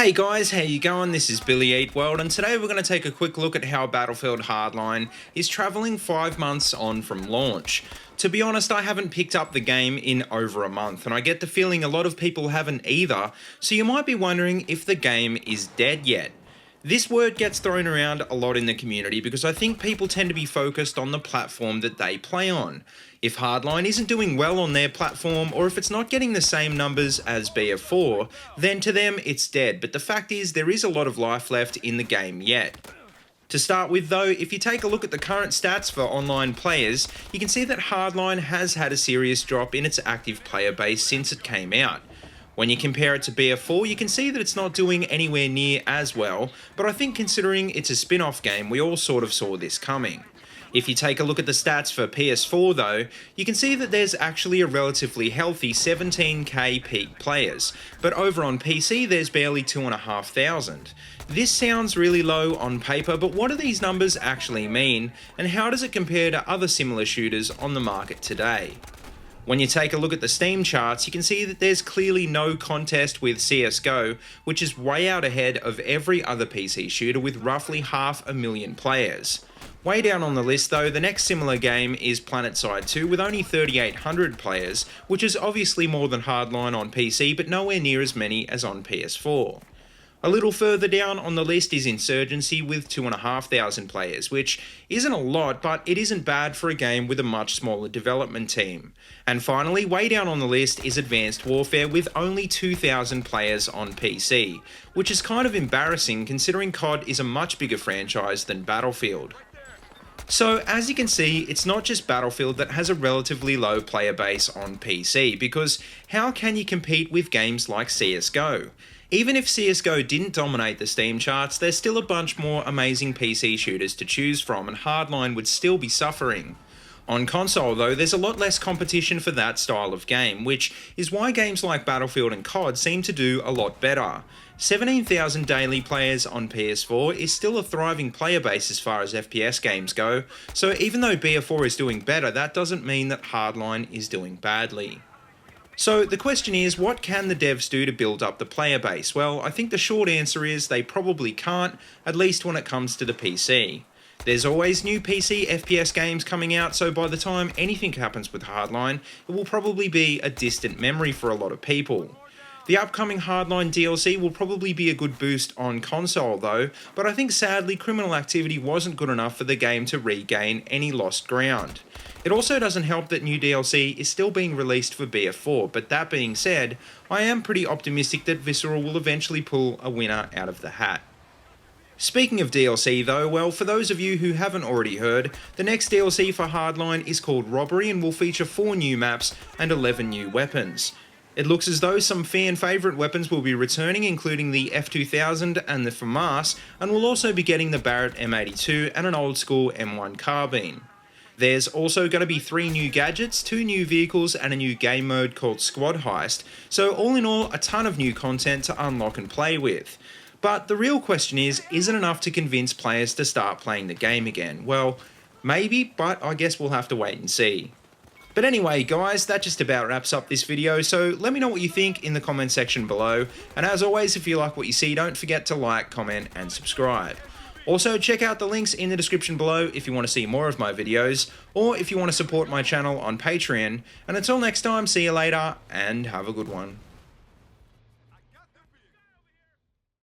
Hey guys, how you going? This is BillyEatWorld, and today we're going to take a quick look at how Battlefield Hardline is travelling 5 months on from launch. To be honest, I haven't picked up the game in over a month, and I get the feeling a lot of people haven't either, so you might be wondering if the game is dead yet. This word gets thrown around a lot in the community because I think people tend to be focused on the platform that they play on. If Hardline isn't doing well on their platform, or if it's not getting the same numbers as BF4, then to them it's dead, but the fact is there is a lot of life left in the game yet. To start with though, if you take a look at the current stats for online players, you can see that Hardline has had a serious drop in its active player base since it came out. When you compare it to BF4, you can see that it's not doing anywhere near as well, but I think considering it's a spin-off game, we all sort of saw this coming. If you take a look at the stats for PS4 though, you can see that there's actually a relatively healthy 17k peak players, but over on PC there's barely 2,500. This sounds really low on paper, but what do these numbers actually mean, and how does it compare to other similar shooters on the market today? When you take a look at the Steam charts, you can see that there's clearly no contest with CSGO, which is way out ahead of every other PC shooter with roughly 500,000 players. Way down on the list though, the next similar game is PlanetSide 2 with only 3,800 players, which is obviously more than Hardline on PC, but nowhere near as many as on PS4. A little further down on the list is Insurgency with 2,500 players, which isn't a lot, but it isn't bad for a game with a much smaller development team. And finally, way down on the list is Advanced Warfare with only 2,000 players on PC, which is kind of embarrassing considering COD is a much bigger franchise than Battlefield. So as you can see, it's not just Battlefield that has a relatively low player base on PC, because how can you compete with games like CSGO? Even if CSGO didn't dominate the Steam charts, there's still a bunch more amazing PC shooters to choose from, and Hardline would still be suffering. On console though, there's a lot less competition for that style of game, which is why games like Battlefield and COD seem to do a lot better. 17,000 daily players on PS4 is still a thriving player base as far as FPS games go, so even though BF4 is doing better, that doesn't mean that Hardline is doing badly. So the question is, what can the devs do to build up the player base? Well, I think the short answer is they probably can't, at least when it comes to the PC. There's always new PC FPS games coming out, so by the time anything happens with Hardline, it will probably be a distant memory for a lot of people. The upcoming Hardline DLC will probably be a good boost on console though, but I think sadly criminal activity wasn't good enough for the game to regain any lost ground. It also doesn't help that new DLC is still being released for BF4, but that being said, I am pretty optimistic that Visceral will eventually pull a winner out of the hat. Speaking of DLC though, well, for those of you who haven't already heard, the next DLC for Hardline is called Robbery and will feature 4 new maps and 11 new weapons. It looks as though some fan favourite weapons will be returning, including the F2000 and the FAMAS, and we'll also be getting the Barrett M82 and an old school M1 carbine. There's also going to be 3 new gadgets, 2 new vehicles and a new game mode called Squad Heist, so all in all a ton of new content to unlock and play with. But the real question is it enough to convince players to start playing the game again? Well, maybe, but I guess we'll have to wait and see. But anyway guys, that just about wraps up this video, so let me know what you think in the comment section below, and as always, if you like what you see, don't forget to like, comment and subscribe. Also, check out the links in the description below if you want to see more of my videos, or if you want to support my channel on Patreon, and until next time, see you later, and have a good one.